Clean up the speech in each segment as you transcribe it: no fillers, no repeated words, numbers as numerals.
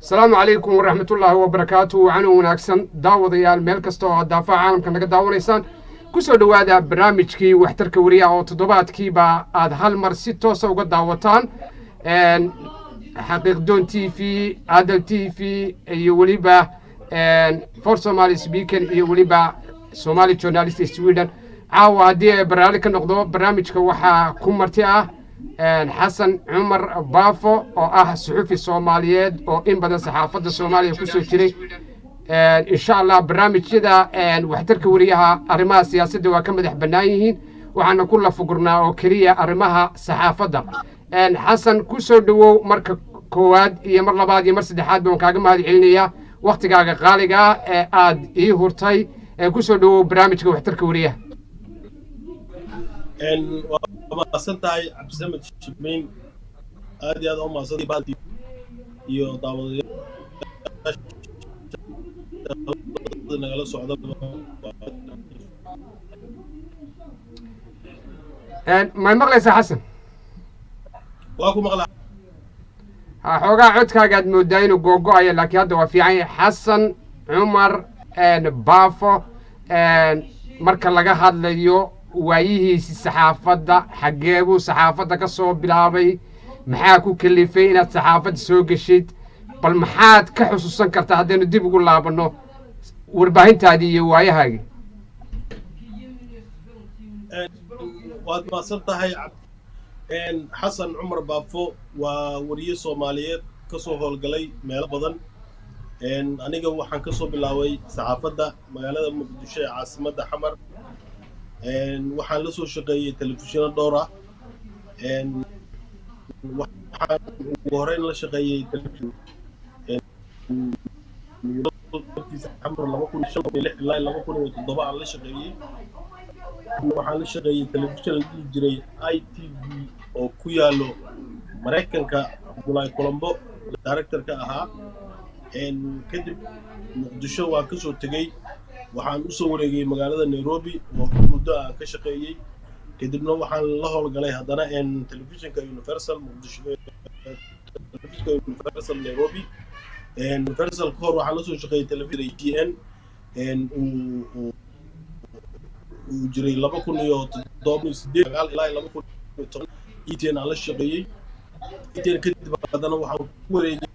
السلام عليكم ورحمة الله وبركاته وعنا وناكسن داود يال ميل كستو دافع عالم كان داونيسان كسو دوادا برنامجكي وحترك وريا او تضباطكي با اد هالمر سي توسا uga daawataan حقيق دون تي في عدل تي في iyo waliba for Somali speaker iyo waliba Somali journalist Sweden caawa hadii ay barnaamij ka noqdo barnaamijka waxa ku marti ah حسن عمر بافو oo ah suxufi Soomaaliyeed oo in badan saxaafadda Soomaaliya ku soo jiray إن شاء الله برنامجyada waxtarka wariyaha arrimaha siyaasadda waa ka madax bannaan yihiin waxaana ku la fuqurnaa oo kaliya arrimaha saxaafadda xasan ku soo dhawow marka koowaad iyo mar labaad iyo mar saddexaad baan kaaga mahad celinayaa waqtigaaga qaaliga ah ee aad ii hurtay ku soo dhawow barnaamijka waxtarka wariyaha وما سنتهاي عبد الشبين هذه هذا ما صدي بالتي يو داود نقل سعودة ما مقلس حسن واكو مقلع حوغا عدكا قد مودين وقوقو اي لكن هذا وفي حسن عمر بافو marka laga hadlayo waayihiisi saxaafadda xageebu saxaafadda ka soo bilaabay maxaa ku kalifay inaad saxaafadda soo gashid bal maxaad ka xusuusan kartaa haddaynu dib ugu laabano warbaahintaadii iyo waayahaagii waad maasantahay xasan cumar baafo waa wariye Soomaaliyeed ka soo howlgalay meelo badan aniga waxaan ka soo bilaabay saxaafadda magaalada Muqdisho ee caasimadda Xamar waxaan la soo shaqeeyay telefishinno dhowr ah waxaan ugu horreyn la shaqeeyay telefishin Xamar 2005 ilaa 2007 aan la shaqeeyay waxaan la shaqeeyay telefishin la dhihi jiray ITV oo ku yaalo Mareykanka Abdullahi Colombo director-ka ahaa kadib Muqdisho waan ka soo tagay waxaan u soo wareegay magaalada Nairobi oo muddo aan ka shaqeeyay kadibna waxaan la howlgalay haddana telefishinka Universal Muqdisho telefishinka Universal Nairobi Universal kor waxaan la soo shaqeeyay telefishinka TN uu jiray 2007 ilaa 2010 TN aan la shaqeeyay TN kadib haddana waxaan ku wareegay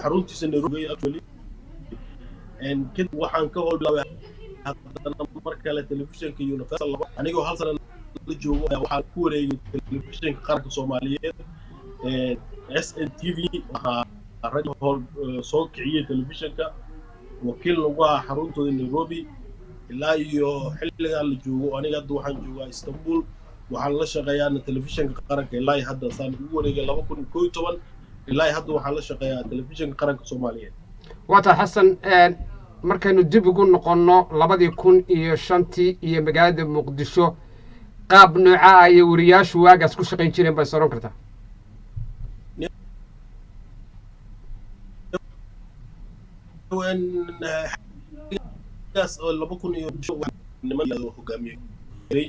xaruntiisa Nairobi actually kadib waxaan ka howlgalay haddana mar kale telefishinka Universal anigoo hal sano la joogo waxaan ku wareegay telefishinka qaranka Soomaaliyeed SNTV radio soo kiciyay telefishinka wakiil lagu ah xaruntooda Nairobi ilaa iyo xilligan la joogo aniga hadda waxaan joogaa Istanbul waxaan la shaqeeyaa telefishinka qaranka ilaa hadda saan ugu wareegay 2011 ilaa hadda waxaan la shaqeeyaa telefishinka qaranka Soomaaliyeed wata xasan markaynu dib ugu noqonno 2005 iyo magaalada Muqdisho qaab nooca ay wariyaashu waagaas ku shaqeyn jireen bay soo kartaa oo 2000 niman la hogaamiyay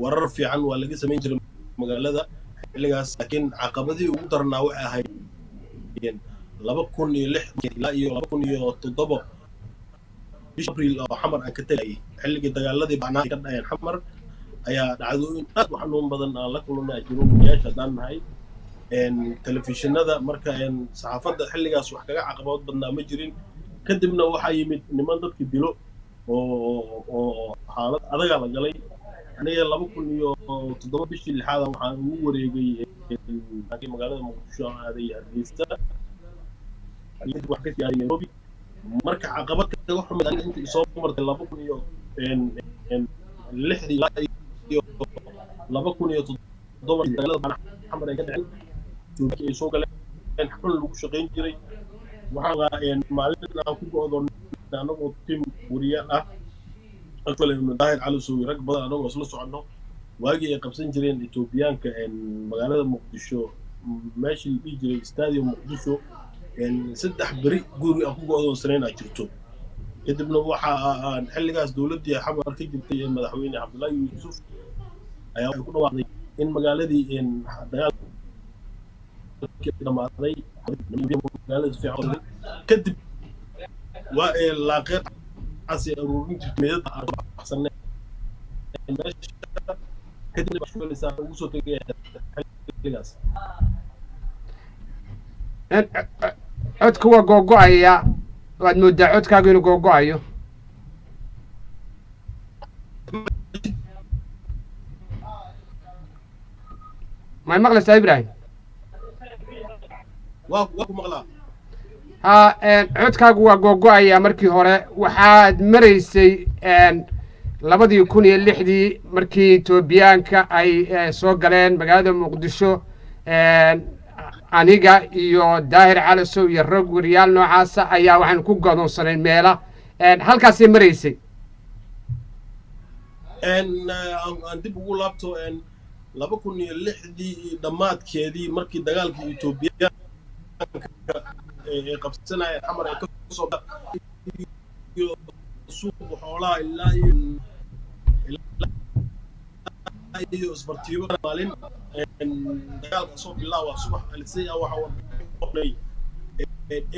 warar fiican waa laga sameyn jiray magaalada xilligaas laakiin caqabadii ugu darnaa waxay ahayd 2006 ilaa iyo 2007 April oo Xamar aan ka tagay xilligii dagaaladii bacnaa ka dhaceen Xamar ayaa dhacdooyin aad u xanuun badan aan la kulannay ajiro wariyaasha hadaan nahay telefishinada marka saxaafadda xilligaas wax kaga caqabad badnaa ma jirin kadibna waxaa yimid niman dadkii dilo oo xaalad adaga la galay aniga 2007 bishii 6 waxaan ugu wareegay magaalada Muqdisho aaday Hargeysa wax ka sii Nairobi marka caqabad kaga xumid inta soo martay 2006 ilaa iyo 2007 dagaalada Xamar ay ka dhaceen ay soo galeen xul lagu shaqeyn jiray waxaan maalin aan ku go'doon anagoo team wariye ah actually daahir cali soo rag badan anagoo isla socono waagii ay qabsan jireen Etoobiyaanka magaalada Muqdisho meeshii la jiray stadium Muqdisho saddex bari guri aan ku go'doon saneynaa jirto kadibna waxa aan xilligaas dawladii Xamar ka jirtay madaxweyne Cabdullaahi Yuusuf ayaa ku dhawaaqday in magaaladii dagaal dhamaaday magaalada si fiican kadib waa laaqeed عسى أروح ميدان أحسن كده بشوف اللي سافر وصوت جاهز codka waa googo'aya waad moodaa codkaagu inuu googo'ayo ma maqlaysaa ibrahim waa ku maqlaa ha codkaagu waa googo'aya markii hore waxaad maraysay 2006 markii Etoobiyaanka ay soo galeen magaalada Muqdisho aniga iyo Daahir Calasow iyo rag wariyaal noocaas ayaa waxaan ku go'doonsanay meela halkaas ay maraysay aan dib ugu laabto 2006 dhamaadkeedii markii dagaalkii Etoobiyaanka ee qabsanayeen xamar ay ka soo suuq xoolaha ilaa iyo isbartiibo maalin dagaalka soo bilaawaa subax alisay waxa uu noqday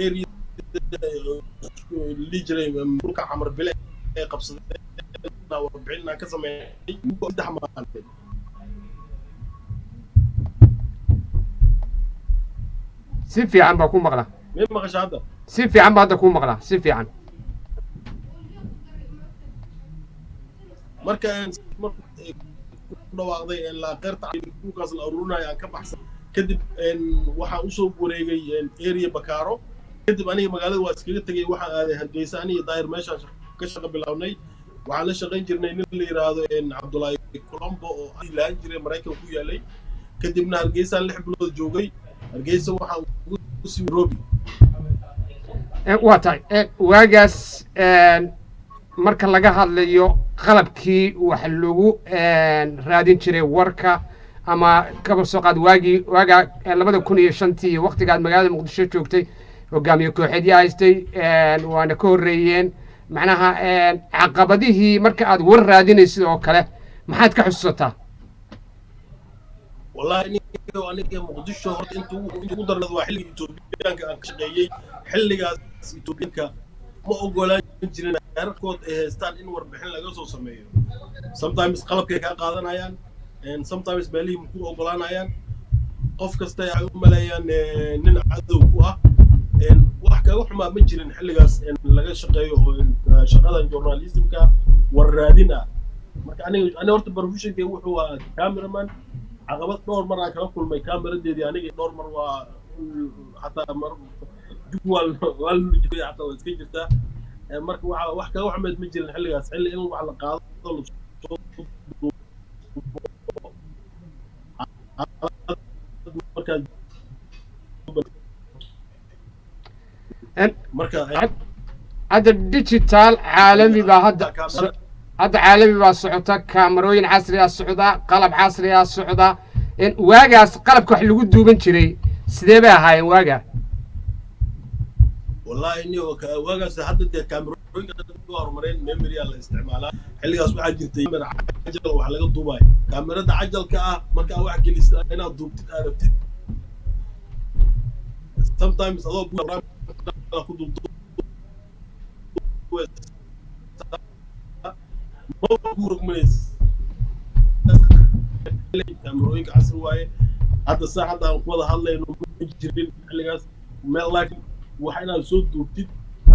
area lijiray mulka xamar bile ee qabsadeen warbixinna ka sameeyay saddex maalin si fiican baa ku maqlaa meel maqasha hadda si fiican baa hadda ku maqlaa si fiican marka dhawaaqday la qeyrta dhulkaas la ururinayo aan ka baxsan kadib waxaan u soo wareegay area Bakaaro kadib aniga magaalada waa iskaga tagay waxaan aaday Hargeysa aniga Daahir meesha ka shaqo bilawnay waxaan la shaqayn jirnay nin la yiraahdo Cabdullaahi Colombo oo ay laan jiray Mareykan ku yaalay kadibna Hargeysa 6 bilood joogay Hargeysa waxaan ugu sii Nairobi waa tahay waagaas marka laga hadlayo qalabkii wax lagu raadin jiray warka ama kaba soo qaad waaga 2005 waqtigaad magaalada Muqdisho joogtay hogaamiye kooxeed haystay waana ka horeeyeen macnaha caqabadihii marka aad war raadinaysid oo kale maxaad ka xusuusataa wallahi aniga Muqdisho horta intuu darnad waa xilliga Etoobiyaanka aan ka shaqeeyay xilligaas Etoobiyaanka ma ogolaan jirin qaarkood ay haystaan in warbixin laga soo sameeyo sometimes qalabkay ka qaadanayaan and sometimes beelihii ku ogolaanayaan qof kasta ay u maleeyaan nin cadow ku ah wax kaga xumaa ma jirin xilligaas laga shaqeeyo shaqadan journalismka war raadina marka aniga horta professionkay wuxuu ahaa cameraman caqabad dhowr mar aan kala kulmay cameradeedii aniga dhowr mar waa hataa mar juwal wal jiray hataa iska jirta marka wax kaga xumaad ma jirin xilligaas xilli in wax la qaado marka hadda digital caalami baa hadda caalami baa socota kaamarooyin casri ah socda qalab casri ah socda waagaas qalabka wax lagu duuban jiray sidee bay ahaayeen waaga والله إني وقاعد حدد كاميرا وارمرين ميموري على الاستعمالات حلقة أسبوع جرتي كاميرا عجل وحلقة دبي كاميرا ده عجل كأه ما كأه واحد كل أنا ضبط عرفت sometimes الله بقول أخذ ما بقول منيس كاميرا عصر واي هذا الساعة هذا وضع هلا إنه يجرين حلقة ما لكن waxayna soo duubtid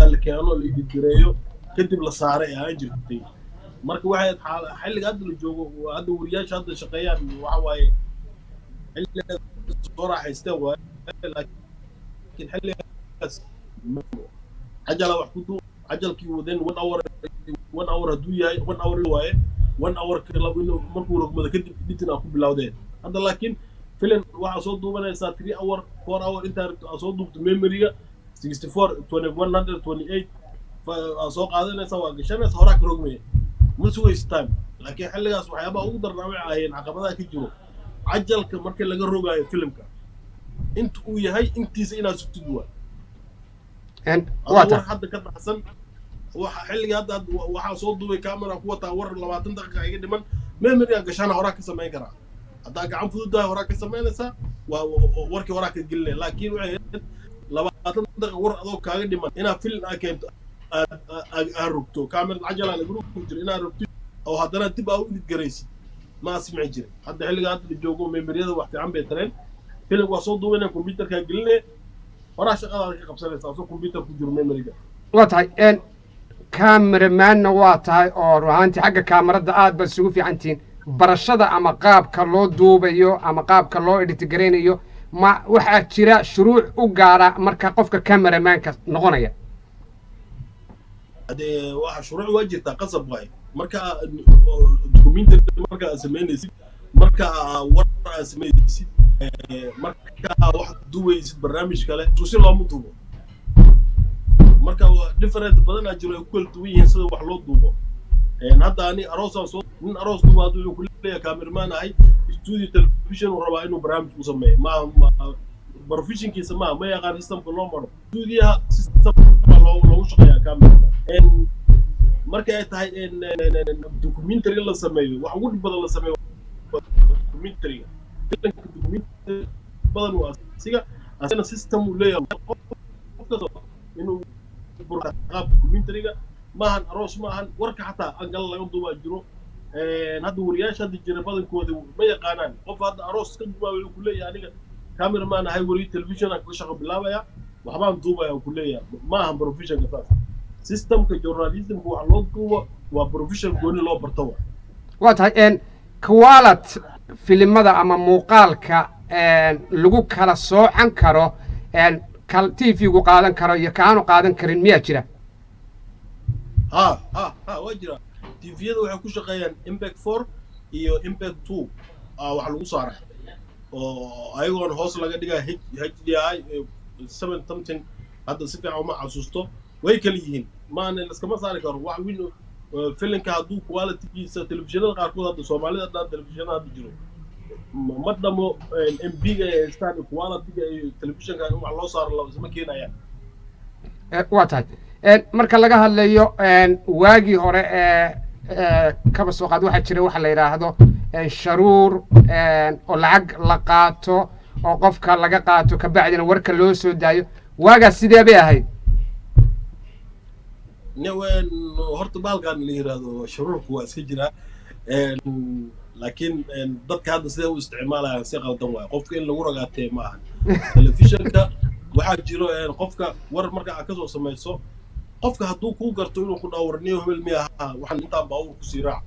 alkeeno la idireeyo kadib la saaray aan jirtay marka waxay xilliga hadda la joogo hadda wariyaasha hadda shaqeeyaan waxa waaye xilliga soo raaxaystay laakiin xilligaas ajala wax ku duu ajalkii wadeen 1 hour haduu yahay 1 hour waaye 1 hour kala markuu rogmada kadib editing ku bilowdeen hadda laakiin filim waxa soo duubanaysaa 3 hour 4 hour inta soo duubto memory-ga 64 2128 soo qaadanaysa waa gashanaysa horaa ka rogmaya ma sugaysa time laakiin xilligaas waxyaabaha ugu darnaamay ahayeen caqabadaha ka jiro cajalka marka laga rogaayo filimka inta uu yahay intiisa inaad sugtid waa hadda ka baxsan waxa xilliga hadda waxa soo duubay camera ku wata war 20 daqiiqo iga dhiman memory-ga gashana horaa ka sameyn karaa hadda gacan fududahay horaa ka sameynaysa waa warkii horaa ka gelinay laakiin waxay daqiiqo war adoo kaaga dhiman inaad film aa keento aad rogto kaamera cajala lagu jiro inaad rogto oo haddana dib aa u idgaraysid ma asmici jirin hadda xilliga hadda la joogo memoryada wax fiican bay tareen film waa soo duubanaya computerka gelinaya horaa shaqadaada ka qabsanaysa asoo computer ku jiro memoryga waa tahay kaameramanna waa tahay oo ruhaantii xagga kaamarada aad baad isugu fiicantihiin barashada ama qaabka loo duubayo ama qaabka loo editgaraynayo ma waxaa jira shuruuc u gaara marka qofka cameramanka noqonaya hadee waxa shuruuc waa jirtaa qasab waay marka documentary marka aad samaynaysid marka war aad samaynaysid marka wax duubaysid barnaamij kale si looma duubo marka different badan aa jiro ay ku kala duwan yihiin sida wax loo duubo hadda ani aroosaan soo nin aroos duuba hadduu wuxuu ku leeyahay cameraman ahay studio television uu rabaa inuu barnaamij u sameeyo professionkiisa ma yaqaan systemka loo maro studioha systemka loogu shaqeeyaa camera marka ay tahay documentary la sameeyo wax ugu badan la sameeyo documentary badan waa asiga asana system uu leeyahay inuu qaab documentary-ga maahan aroos maahan warka xataa angal laga duubaa jiro hadda wariyaasha hadda jira badankooda ma yaqaanaan qof hadda aroos ka duubaa wuxuu ku leeyahay aniga cameraman ahay wariye television aan ka shaqo bilaabaya waxbaan duubaya ku leeyahay maahan professionka saas systemka journalismka wax loo duubo waa profession gooni loo barto waa tahay quality filimada ama muuqaalka lagu kala soocan karo TV-gu qaadan karo iyo kaanu qaadan karin miyaa jira waa jira TV-yada waxay ku shaqeeyaan impact 4 iyo impact 2 wax lagu saaray oo ayagoon hoos laga dhigaa HDI 7 something hadda si fiican uma xasuusto way kala yihiin maana iskama saari karo wax weyn filimka hadduu quality-giisa telefishinada qaarkood hadda Soomaalida hadda telefishinada hadda jiro ma dhamo MB-ga ee star quality-ga iyo telefishinka in wax loo saaro laba isma keenayaan waa tahay marka laga hadlayo waagii hore kaba soo qaad waxaa jira waxa la yidhaahdo sharuur oo lacag la qaato oo qofka laga qaato kabacdina warka loo soo daayo waagaas sidee bay ahayd horta baalkan la yiraahdo sharuurku waa iska jiraa laakiin dadka hadda sidee u isticmaalayaan si qaldan waay qofka in lagu ragaatee ma ahan telefishinka waxaa jiro qofka war marka aad kasoo samayso qofka hadduu kuu garto inuu ku dhaawarniyo hebel miyaha waxaan intaan baawur kusii raac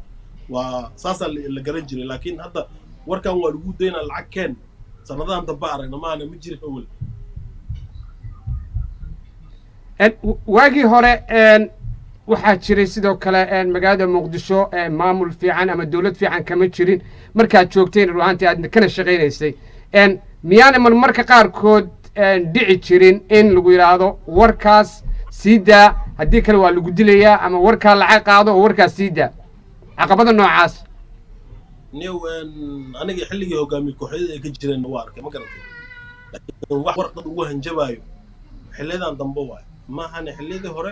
waa saasaa la garan jiray laakiin hadda warkan waa lagu daynaa lacag keen sanadahan dambe aragna maana ma jira awel waagii hore waxaa jiray sidoo kale magaalada muqdisho maamul fiican ama dawlad fiican kama jirin markaad joogteen ruuxantii aad kana shaqaynaysay miyaana marmarka qaarkood dhici jirin in lagu yidhaahdo warkaas sii daa haddii kale waa lagu dilayaa ama warkaa lacag qaado oo warkaas sii daa caqabada noocaas aniga xilligii hogaamiye kooxyada ay ka jireen waa arkay ma garatay laakiin wax war dad ugu hanjabaayo xilliyadan dambe waayo maahane xilliyadii hore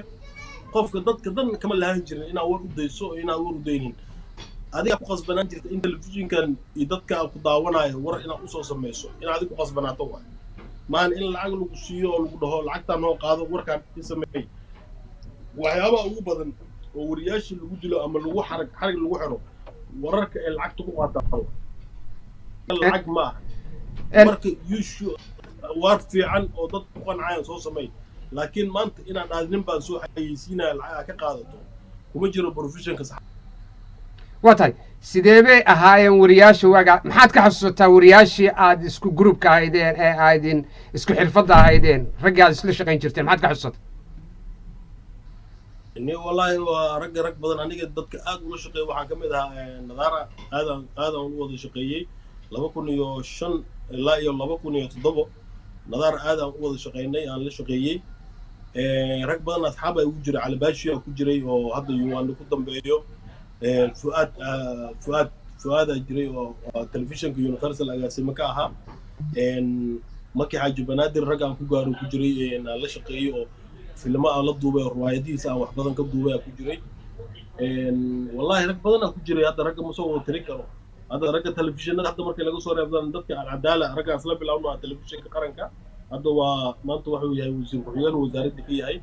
qofka dadka dan kama lahaan jirin inaad war u dayso oo inaad war u daynin adiga ku qasbanaan jirta in telefishinkan iyo dadka ku daawanayo war inaad usoo samayso inaad adiga ku qasbanaato waay maan in lacag lagu siiyo oo lagu dhaho lacagtaan noo qaado warkaan i sameey waxyaabaha ugu badan oo wariyaashii lagu dilo ama lagu xarig lagu xiro wararka ee lacagta ku qaataan lacag ma aha marka yuushu war fiican oo dad ku qancayaan soo sameey laakiin maanta inaan aadnin baan soo xayeysiinaya lacag ka qaadato kuma jiro professionka sax waa tahay sidee bay ahaayeen wariyaasha waaga maxaad ka xasuusataa wariyaashii aad isku groupka ahaydeen ee aydin isku xirfadda ahaydeen raggii aad isla shaqayn jirteen maxaad ka xasuusataa wallaahi waa rag badan aniga dadka aad ula shaqeeyay waxaa ka mid ahaa nadaara aadan u wada shaqeeyey 2005 ilaa iyo 2007 nadaar aadaan u wada shaqeynay aan la shaqeeyey rag badan asxaab ay ugu jiray calibaashi ku jiray oo hadda yuwaanna ku dambeeyo fuaad jiray oo telefishinka universal agaasimo ka ahaa markii xaaji banaadir rag aan ku gaaro ku jiray aan la shaqeeyey oo filmo aan la duubay oo riwaayadihiisa aan wax badan ka duubay ku jiray wallahi rag badan ku jiray hadda ragga ma soo wada tiri karo hadda ragga telefishinada hadda markii laga soo reebdan dadka alcadaala raggaas la bilaawno telefishinka qaranka hadda waa maanta wuxuu yahay wasiir ku-xigeen wasaaradda ka yahay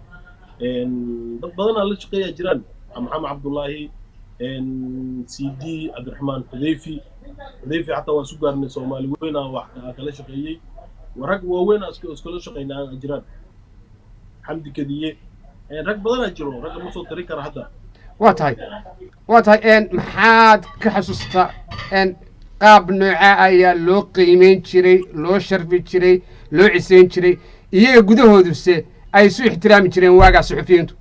dad badan aan la shaqeeyaa jiraan maxamed cabdullaahi cd cabdiraxmaan xudayfi xataa waan isu gaarnay soomaali weyn aan wax kala shaqeeyey rag waaweyn aan iskala shaqeynaa jiraan xamdi kadiye rag badanaa jiro ragga ma soo tari kara hadda waa tahay maxaad ka xasuustaa qaab nooca ayaa loo qiimeyn jiray loo sharfi jiray loo ciseyn jiray iyaga gudahooduse ay isu ixtiraami jireen waagaa suxufiyiintu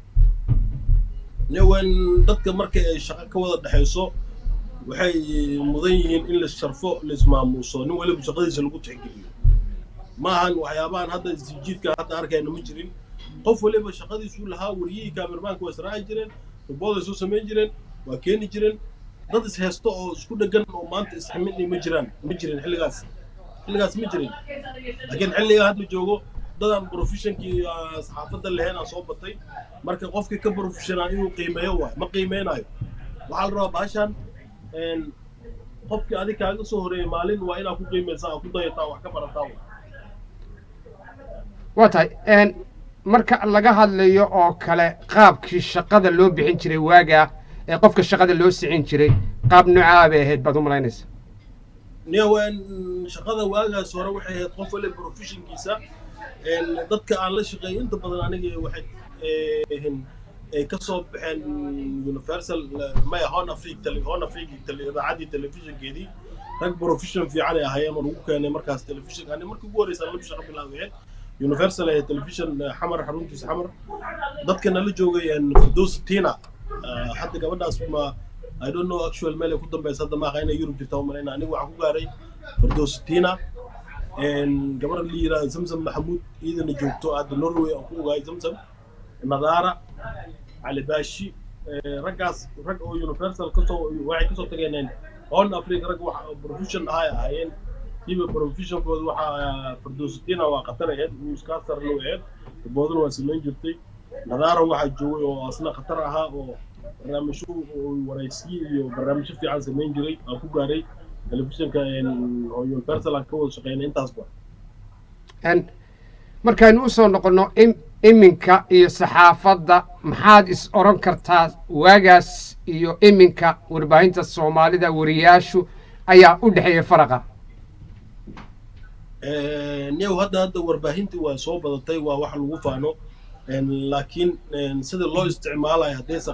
wan dadka marka ay shaqo ka wada dhexayso waxay mudan yihiin in la sharfo la ismaamuuso nin waliba shaqadiisa lagu tixgeliyo maahan waxyaabahan hadda isjiidka hadda arkayna ma jirin qof waliba shaqadiisu lahaa wariyihii kaamirmaanka waa israaci jireen rubooda soo samayn jireen waa keeni jireen dad is haysto oo isku dhegan oo maanta isxamidnay ma jirin xilligaas ma jirin laakiin xilliga hadda joogo dadaan professionkii saxaafadda lahayn aan soo batay marka qofkii ka professional inuu qiimeeyo waay ma qiimeynayo waxaa la rabaa bahashan qofkii adig kaaga soo horeeyay maalin waa inaad ku qiimeysaa aad ku dayataa wax ka barataa waa tahay marka laga hadlayo oo kale qaabkii shaqada loo bixin jiray waagaa ee qofka shaqada loo sicin jiray qaab noocaa bay ahayd baad u malaynaysa niyawan shaqada waagaas hore waxay ahayd qof waliba professionkiisa dadka aan la shaqeeyay inta badan aniga waxay ka soo baxeen universal maya Horn Africa idaacadii telefishinkeedii rag profession fiican ay ahaayeen oo lagu keenay markaas telefishin ani markii ugu horreysay la shaqo bilaabay universal ee telefishin xamar xaruntiisa xamar dadka nala joogay Firdaws Tina hadda gabadhaas ma I don't know actual meel ku dambaysa hadda ma aqaan Europe jirta oo malayna anigu waxa ku gaaray Firdaws Tina gabar la yiraahdo Zamzam Mahmoud idin joogto aad Norway oo ku ogaay Zamzam Nadara Ali Bashi rag oo universal ka soo waxay ka soo tageen Horn Africa rag wax profession ahaayeen iba profession kooda waxa Firdaws Tina waa qatar ahayd newscaster loo ahayd boodana waa sameyn jirtay Nadara waxa joogay oo asna qatar ahaa oo barnaamijyo waraysi iyo barnaamijyo fiican sameyn jiray aan ku gaaray telefishinka oo universal ka wada shaqeynay intaas ba markaan u soo noqono iminka iyo saxaafadda maxaad is oran kartaa waagaas iyo iminka warbaahinta Soomaalida wariyaashu ayaa u dhaxeeya faraqa niyow hadda warbaahintii waa soo badatay waa wax lagu faano laakiin sida loo isticmaalayo haddaysa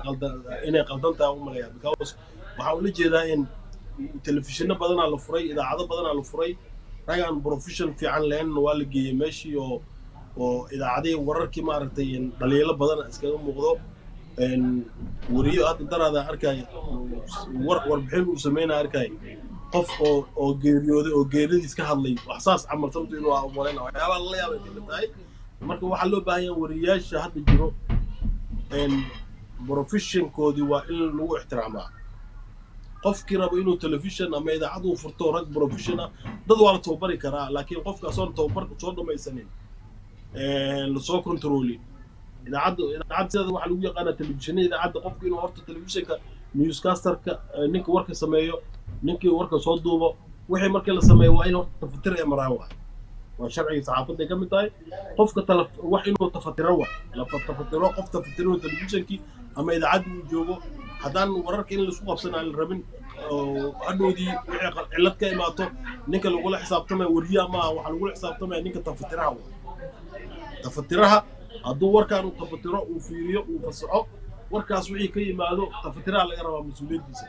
inay qaldan tahay u malaya because waxaa ula jeedaa in telefishinno badanaa la furay idaacado badanaa la furay ragaan profession fiican lahayn waa la geeyey meeshii oo idaacadihii wararkii maaragtay dhaliilo badan iskaga muuqdo wariyo hadda daraada arkay warbixin uu sameynaa arkay qof oo geeriyooday oo geeridiis ka hadlay wax saas camal sababtoo inuu abuurayna waxyaabaa la yaabay ka tahay marka waxaa loo baahan yahay wariyaasha hadda jiro professionkoodii waa in lagu ixtiraamaa qofkii rabo inuu telefishin ama idaacad uu furto rag professional dad waa la tababari karaa laakiin qofka asoon tababarka soo dhamaysanin lasoo controli idaacad sida waxaa lagu yaqaanaa telefishinada idaacadda qofka inuu horta telefishinka newscasterka ninka warka sameeyo ninkii warka soo duubo wixii markii la sameeyo waa in horta tafatir ee maraan waa sharciga saxaafadda ka mid tahay qofka wax inuu tafatiro la tafatiro qof tafatiro telefishinkii ama idaacadda uu joogo haddaan wararka in laisku qabsanaa la rabin hadhoodii wixii cillad ka imaato ninka lagula xisaabtamaya wariyaha maaha waxaa lagula xisaabtamaya ninka tafatiraha hadduu warkaan uu tafatiro uu fiiriyo uu fasaxo warkaas wixii ka yimaado tafatiraha laga rabaa mas-uuliyaddiisa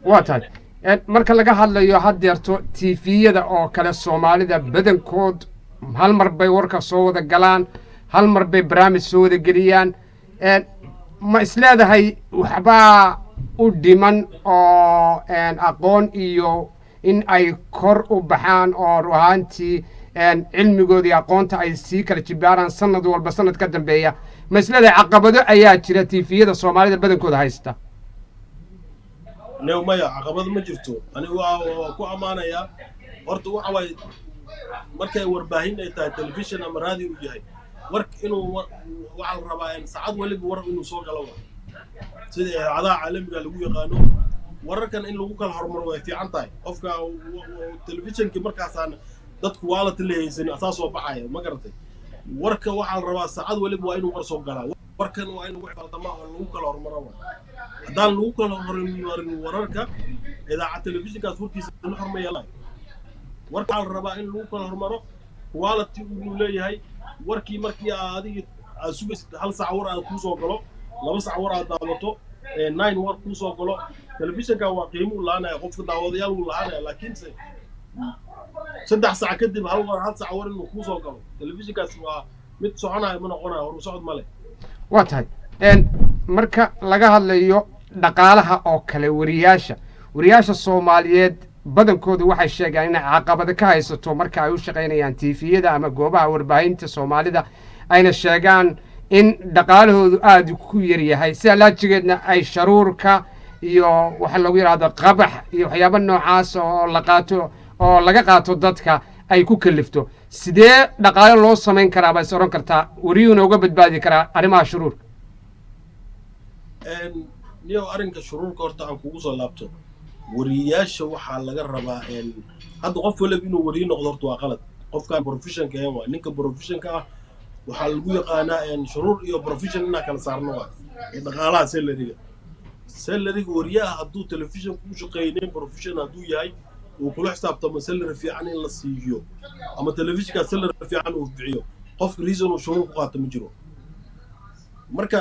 waa tahay marka laga hadlayo haddeerto tiifiyada oo kale Soomaalida badankood hal mar bay warka soo wada galaan hal mar bay barnaamij soo wada geliyaan ma isleedahay waxbaa u dhiman oo aqoon iyo in ay kor u baxaan oo ruuxaantii cilmigoodii aqoonta ay sii kala jibaaraan sanad walba sanad ka dambeeya ma isleedahay caqabado ayaa jira tiifiyada Soomaalida badankooda haysta new maya caqabad ma jirto anigu waa ku amaanayaa horta waxa way markay warbaahin ay tahay telefishin ama radio u yahay wark inuu waxa la rabaa in saacad waliba war inuu soo galo sida idaacadaha caalamiga lagu yaqaano wararkan in lagu kala hormaro way fiican tahay qofka telefishinkii markaasaan dadku waa la tilahaysan asaas oo baxaya ma garatay warka waxaa la rabaa saacad waliba waa inuu war soo galaa warkan waa inuu wax qaldama oo lagu kala hormaro haddaan lagu kala hormarin wararka idaacad telefishinkaas warkiisa la hormeeyay warka waxaa la rabaa in lagu kala hormaro quality uu leeyahay warkii markii adiga aad sugaysid hal saac war aad ku soo galo 2 saac war aad daawato 9 war ku soo galo telefishinka waa qiimo u lahaanaya qofka daawadayaal uu lahaanaya laakiin 3 saac kadib hal saac war inuu ku soo galo telefishinkaas waa mid soconaya ma noqonayo hor u socod male waa tahay marka laga hadlayo dhaqaalaha oo kale wariyaasha Soomaaliyeed badankoodu waxay sheegaan in caqabado ka haysato marka ay u shaqeynayaan TV-yada ama goobaha warbaahinta Soomaalida ayna sheegaan in dhaqaalahoodu aad ku yar yahay si alaajigeedna ay sharuurka iyo waxa lagu yiraahdo qabax iyo waxyaabo noocaas oo laga qaato dadka ay ku kalifto sidee dhaqaale loo sameyn karaa bay soron kartaa wariyuuna uga badbaadi karaa arrimaha shuruurka niyo arrinka shuruurka horta aan kugu soo laabto wariyaasha waxaa laga rabaa hadda qof waliba inuu wariye noqdo horta waa qalad qofkan professionka waa ninka professionka ah waxaa lagu yaqaanaa shuruur iyo profession inaa kala saarno waa dhaqaalaha salariga wariyaha hadduu telefishin ku shaqeeyeen profession hadduu yahay uu kula xisaabtamo salary fiican in la siiyo ama telefishinka salary fiican uu bixiyo qofka reason uu shuruur ku qaato ma jiro marka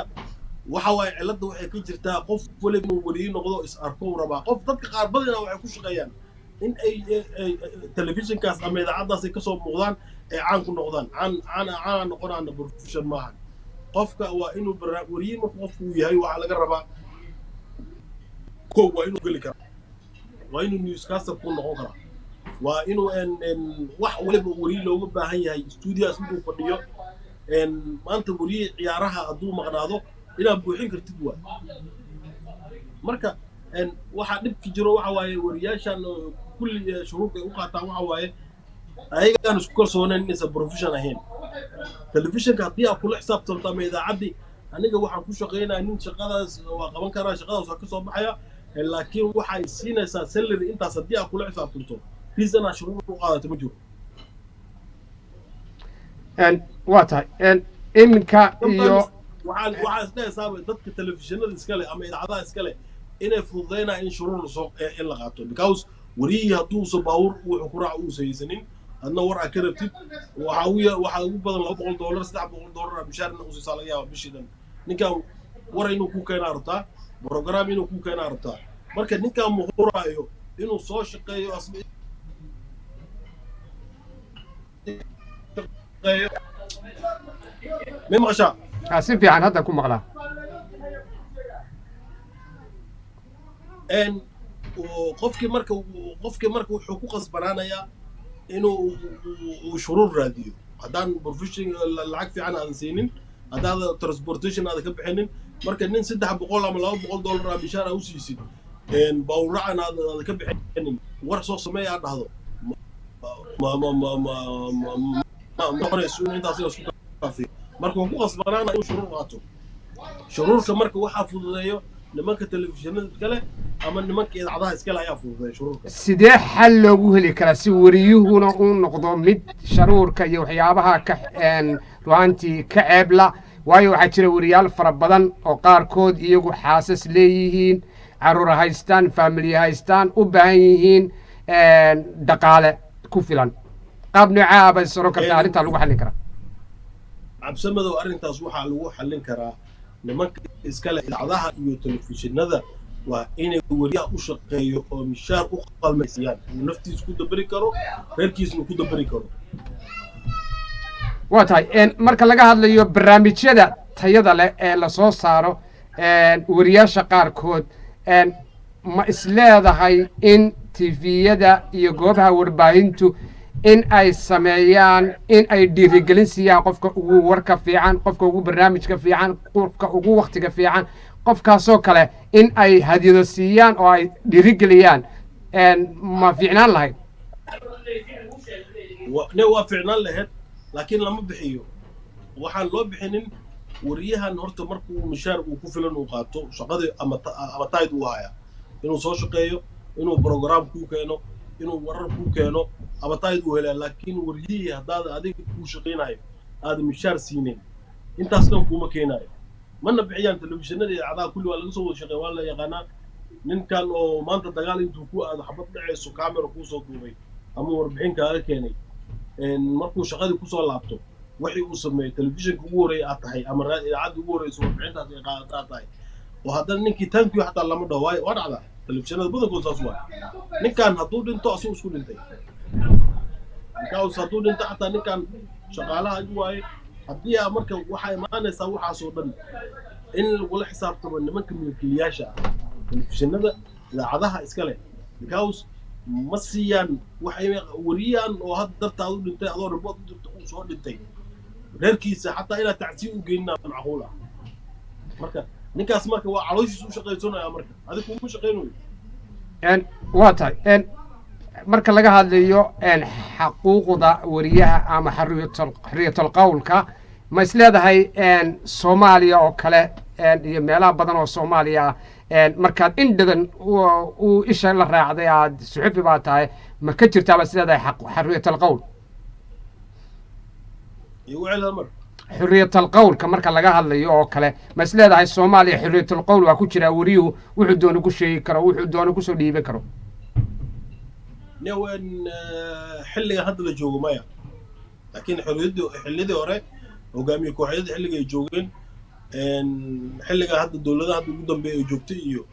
waxa way cilada waxay ka jirtaa qof waliba inuu wariye noqdo is arko rabaa qof dadka qaar badana waxay ku shaqeeyaan in ay telefishinkaas ama idaacadaas ay ka soo muuqdaan ay caan ku noqdaan caan noqonaan profession maahan qofka waa inuu wariye marka qofku yahay waxa laga rabaa waa inuu geli karaa waa inuu newscaster ku noqon karaa waa inuu wax waliba wariye looga baahan yahay studios inuu fadhiyo maanta wariye ciyaaraha hadduu maqnaado inaad buuxin kartid waa marka waxa dhibki jiro waxa waaye wariyaashan kulli shuruuc ay u qaataan waxa waaye ayagaan isku kalsooneen inaysan profession ahayn telefishinka haddii aad kula xisaabtanto ama idaacadii aniga waxaan ku shaqeynayaa nin shaqadaas waa qaban karaa shaqadaas waa ka soo baxaya laakiin waxay siinaysaa salary intaas haddii aad kula xisaabtanto reason aad shuruuc u qaadato ma jiro waa tahay iminka iyo waxaa isdhahaysaaba dadka telefishinada iskale ama idaacadaha iskale inay fududeynaa in shuruur in la qaato because wariyii hadduusa baawur wuxuu ku raac uusa haysanin adna war aad ka rabtid waxaa ugu badan $200 $300 mishaarna u siisaa laga yaaba bishii dhan ninkan war inuu ku keenaa rabtaa program inuu ku keenaa rabtaa marka ninkan muhuraayo inuu soo shaqeeyo ما مغشى حاسين في عن هذا كم مغلا ان وقفك مركو حقوق اسبرانيا انه شرور راديو هدان بروفيشن العقد في عنا انسينين هذا ترانسبورتيشن هذا كبحنين marka nin 300 ama $200 bishaara u siisid bawracana hada ka bixinin war soo sameeyaa dhahdo ma qoraysuun intaas isku kaafi marka ku qasbanaana inuu shuruur qaato shuruurka marka waxa fududeeyo nimanka telefishinada kale ama nimanka idaacadaha iskale ayaa fududeeyo shuruurka sidee xal loogu heli karaa si wariyuhuna uu noqdo mid shuruurka iyo waxyaabaha ka ruanti ka ceebla waayo waxa jira wariyaal fara badan oo qaarkood iyagu xaasas leeyihiin caruur haystaan family haystaan u baahan yihiin dhaqaale ku filan qaab nooca ah soo kartaa arinta lagu xallin karaa cabsamadow arintaas waxa lagu xallin karaa nimanka iskale idaacadaha iyo telefishinada waa inay wariyaha u shaqeeyo oo mishaar u qalmaysiiyaan uu naftiisa ku dabari karo reerkiisna ku dabari karo waa tahay marka laga hadlayo barnaamijyada tayada leh ee la soo saaro wariyaasha qaarkood ma isleedahay in TV-yada iyo goobaha warbaahintu in ay sameeyaan in ay dhiirigelin siiyaan qofka ugu warka fiican qofka ugu barnaamijka fiican qofka ugu waqtiga fiican qofkaasoo kale in ay hadiyado siiyaan oo ay dhiirigeliyaan ma fiicnaan lahayd waa fiicnaan lahayd laakiin lama bixiyo waxaan loo bixinin wariyahan horta markuu mishaar uu ku filan uu qaato shaqada ama tayd uu haya inuu soo shaqeeyo inuu program ku keeno inuu warar ku keeno abatayd uu helaa laakiin wariyihii haddaad adiga kuu shaqaynayo aad mishaar siinin intaas dhan kuma keenayo mana bixiyaan telefishinada idaacadaha kulli waa laga soo wada shaqeeya waa la yaqaanaa ninkan oo maanta dagaal intuu ku aado xabad dhacayso kaamera kuusoo duubay ama warbixin kaaga keenay markuu shaqadii kusoo laabto wixii uu sameeyey telefishinka ugu horreeya aad tahay ama idaacadda ugu horreysa warbixintaas ay qaadataa tahay oo haddana ninkii tankiyo xataa lama dhaho waayo waa dhacdaa telefishinada badankood saas waay ninkan hadduu dhinto asuu isku dhintay ninkaas hadduu dhinto xataa ninkan shaqaalaha agi waaye haddii aa marka waxaa imaanaysaa waxaasoo dhan in lagula xisaabtamo nimanka milkiilayaasha ah telefishinada idaacadaha iska leh ninkaas ma siiyaan waxay wariyaan oo hadda dartaad u dhintay adoo ribood u jirto uu soo dhintay reerkiisa xataa inaad tacsiin u geynaa macquul ah marka ninkaas marka waa calooshiisa u shaqaysanaya marka adiga kuma shaqaynayo waa tahay marka laga hadlayo xaquuqda wariyaha ama xorriyatul qawlka ma isleedahay Soomaaliya oo kale iyo meelaha badan oo Soomaaliya markaad indhadan uu isha la raacday aad suxufi baa tahay ma ka jirtaa baa isleedahay xorriyatul qawl xorriyatul qawlka marka laga hadlayo oo kale ma isleedahay Soomaaliya xorriyatul qawl waa ku jira wariyuhu wuxuu doono ku sheegi karo wuxuu doono ku soo dhiiban karo نوين حلقة هذا اللي جوجو مايا لكن حلقة هوري وقامي كوحيد حلقة يجوجين حلقة هذا الدولة هذا قدام بيه جوجتي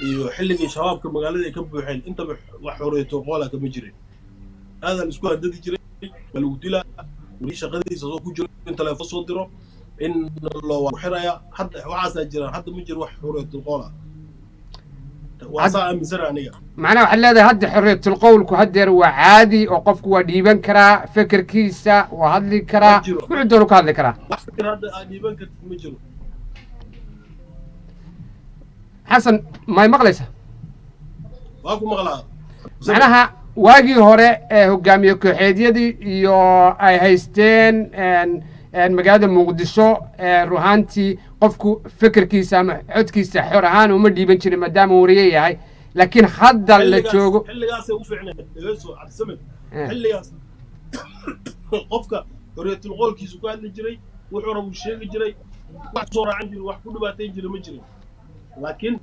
iyo xilligii shabaabka magaalada ay ka buuxeen inta wax xorriyado qola ka majireen hada isku hadadi jiray bal uu dila wali shaqadiisa soo ku jiro in telefoon soo diro in loo xiraya hadda waxaas jiraan hadda ma jiro wax xorriyado qola وأصلا مسرع نيا. معناه حلا هذا حرية القول كهدر وعادي وقفك وديبان كرا فكر كيسة وهذا كرا وعندنا كهذا كرا. فكر هذا ديبان كت مجرو. حسن ما يمغلسه. واكو مغلا. معناها واجي هراء هجامي كحديدي يو أي هيستين مقعد مقدسو روحانتي qofku fikirkiisa ama codkiisa xor ahaan uma dhiiban jirin maadaama wariye yahay laakiin hadda la joogo xilligaas u fiicnaa dhageyso cabdisamed xilligaas qofka xorriyatul qowlkiisu ku hadli jiray wuxuu rabu sheegi jiray wax soo raacan jiray wax ku dhibaateyn jiray ma jirin laakiin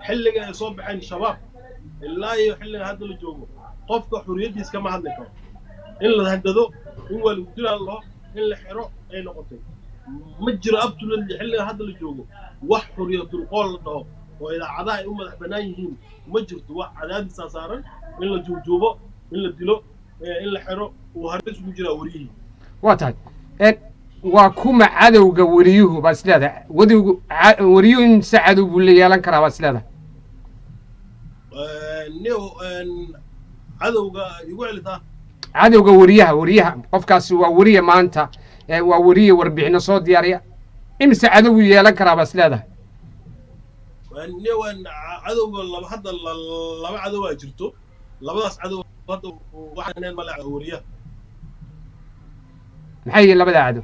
xilliga ay soo baxeen shabaab ilaa iyo xilliga hadda la joogo qofka xorriyadiisa kama hadli karo in la handado in waa lagu dilaa in la xiro ay noqotay ma jiro abtulad xilliga hadda la joogo wax xorriyatul qowl la dhaho oo idaacadaha ay u madax bannaan yihiin ma jirto wax cadaadis saaran in la juujuubo in la dilo in la xiro uu halis ugu jiraa wariyihii waa tahay waa kuma cadowga wariyuhu baa isleedahay wariyuhu in si cadow buu la yeelan karaa baa isleedahay cadowga igu celitaa cadowga wariyaha qofkaasi waa wariye maanta waa wariye warbixino soo diyaariya imse cadow yeelan karaa baa isleedahay نيوان عدو هذا لما عدو أجرته لبلاس عدو هذا واحد من ملعب أورية محيي لبلا عدو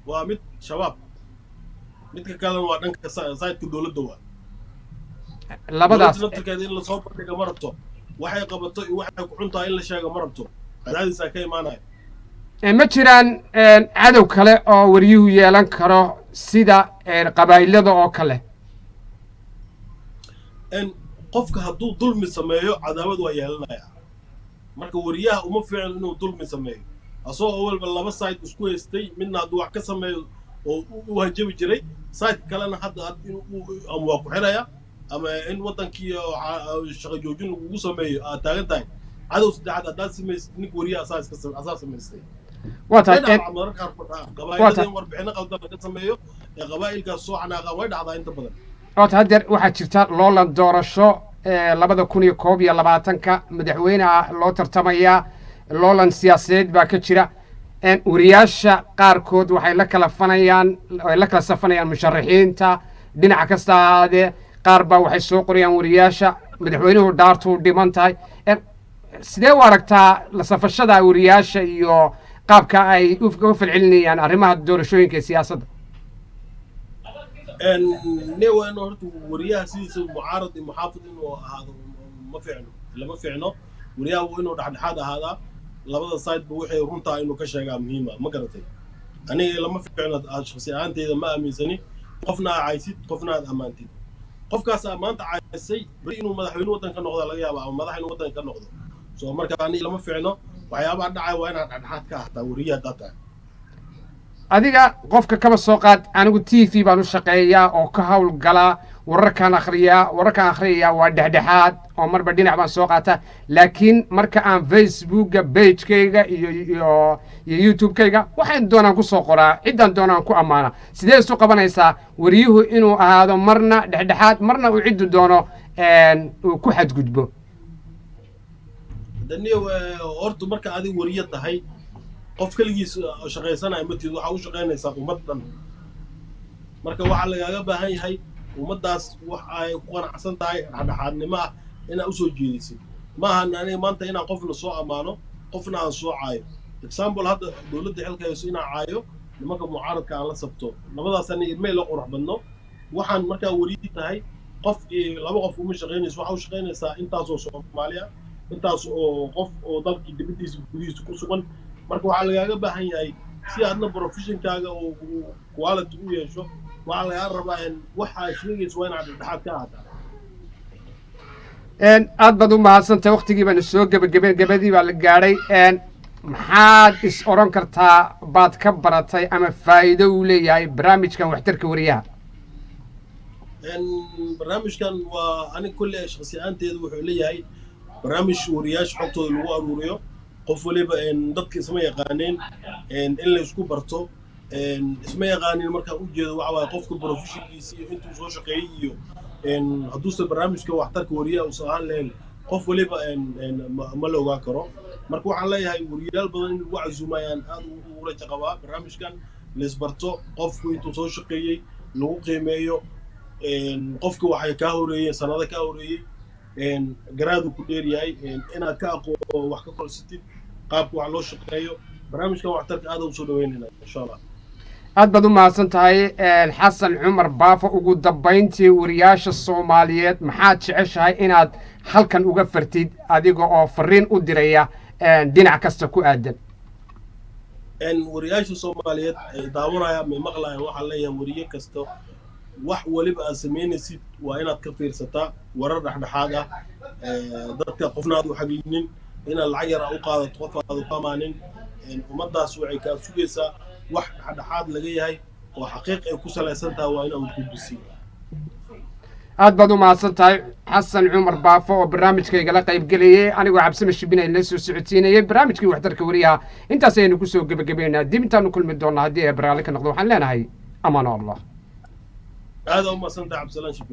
ومت شباب مت كلام وعنك سايد كدولة دوا لبلاس نترك هذه اللي صوب لك مرته واحد قبضته واحد كعنته إلا شيء مرته هذا ساكي معنا ma jiraan cadow kale oo wariyuhu yeelan karo sida qabaa'ilada oo kale qofka hadduu dulmi sameeyo cadaawad waa yeelanaya marka wariyaha uma fiicno inuu dulmi sameeyo asoo awalba laba side isku haystay midna hadduu wax ka sameeyo oo u hajabi jiray side kalena hadda ama waa ku xiraya ama in wadankii shaqo joojin lagugu sameeyo aad taagan tahay cadow saddexaad haddaad samaysid ninka wariyaha asaa samaystay waa tahay qabaa'ilada warbixino qaldan laga sameeyo ee qabaa'ilkaas soo xanaaqaan way dhacdaa inta badan waata haddeer waxaa jirta loolan doorasho 2021 madaxweynaha loo tartamayaa loolan siyaasadeed baa ka jira wariyaasha qaarkood waxay la kala safanayaan musharaxiinta dhinaca kasta ahaadee qaar baa waxay soo qorayaan wariyaasha madaxweynuhu dhaartuu dhiman tahay sidee u aragtaa la safashada wariyaasha iyo qaabka ay uga falcelinayaan arrimaha doorashooyinka ee siyaasadda نيوان هرت وريها سيس معارض محافظ إنه هذا ما فعله لما فعله wariyaha waa inuu dhexdhexaad ahaadaa labada side ba wixii runtaa inuu ka sheegaa muhiima ma garatay aniga lama ficno shakhsi ahaanteyda ma aaminsani qofna aad caysid qofna aad ammaantid qofkaas maanta caysay bari inuu madaxweyne waddanka noqdo laga yaabo ama madax inuu waddanka ka noqdo soo marka aniga lama ficno waxyaabaha dhacay waa inaad dhexdhexaad ka ahaataa wariyaha data adiga qofka kaba soo qaad anigu TV baan u shaqeeyaa oo ka hawl galaa wararkaan akhriyaa waa dhexdhexaad oo marba dhinac baan soo qaataa laakiin marka aan Facebooka page-kayga iyo YouTube-kayga waxaan doonaan ku soo qoraa ciidan doonaan ku amaana sidee isu qabanaysaa wariyuhu inuu ahaado marna dhexdhexaad marna uu cid doono uu ku xadgudbo daniyo horta marka adiga wariye tahay qof kaligiis shaqaysanaya matid waxa uu shaqaynaysaa ummad dhan marka waxa lagaaga baahan yahay ummadaas wax ay ku qanacsan tahay dhexdhexaadnimo ah inaad u soo jeedisid maaha aniga maanta inaan qofna soo amaano qofna aan soo caayo example hadda dowladda xilka hayso inaan caayo nimanka mucaaradka aan la sabto labadaas ani email la qurux badno waxaan markaa wariye tahay qof laba qof uma shaqaynayso waxa u shaqaynaysaa intaas oo Soomaaliya intaas oo qof oo dalkii dibadiisa gudihiisa ku sugan marka waxa lagaaga baahan yahay si aadna professionkaaga oo quality u yeesho waxa laga rabaa in waxa sheegayso waa inaad dhexdhexaad ka ahaataa aad baad u mahadsantahay waqtigii baan soo gabagabadii baa la gaadhay maxaad is oran kartaa baad ka baratay ama faa'iido uu leeyahay barnaamijkan waxtarka wariyaha barnaamijkan waa aniga kulli shakhsi ahaanteedu wuxuu leeyahay barnaamij wariyaasha xogtooda lagu aruuriyo qof waliba dadka isma yaqaaneen in la isku barto isma yaqaanin marka u jeedo waxa waaye qofka professionkiisa iyo intuu soo shaqeeyay iyo hadduusan barnaamijka waxtarka wariyaha uusan ahaan lahayn qof waliba ma la ogaan karo marka waxaan leeyahay wariyaal badan in lagu casuumayaan aad ugu rajo qabaa barnaamijkan la isbarto qofku intuu soo shaqeeyey lagu qiimeeyo qofka waxay kaa horeeyeen sanado kaa horeeyey garaadu ku dheer yahay inaad ka aqoon wax ka korsatid qaabka wax loo shaqeeyo barnaamijkan waxtarka aad u soo dhaweynayna insha Allah aad baad u mahadsan tahay xasan cumar baafo ugu dambayntii wariyaasha Soomaaliyeed maxaad jeceshahay inaad halkan uga fartid adiga oo fariin u diraya dhinac kasta ku aadan wariyaasha Soomaaliyeed ay daawanayaan ma maqlayaan waxa leeyahay wariye kasto wax waliba aad sameynaysid waa inaad ka fiirsataa warar dhexdhexaad ah dadka qofna aad u xaglinin inaad lacag yar u qaadato qof aad u amaanin ummadaas waxay ka sugaysaa wax dhexdhexaad laga yahay oo xaqiiq ay ku salaysan tahay waa inaad gudbisiin aad baad u mahadsan tahay xasan cumar baafo oo barnaamijkayga la qayb galayay anigoo cabsima shibinay la soo socotiinayay barnaamijkii waxtarka wariyaha intaas ayaynu ku soo gabagabeynaa dib intaanu kulmi doonaa haddii ay barnaamij ka noqdo waxaan leenahay amaano allah هذا هم سنت عبد السلام شبيب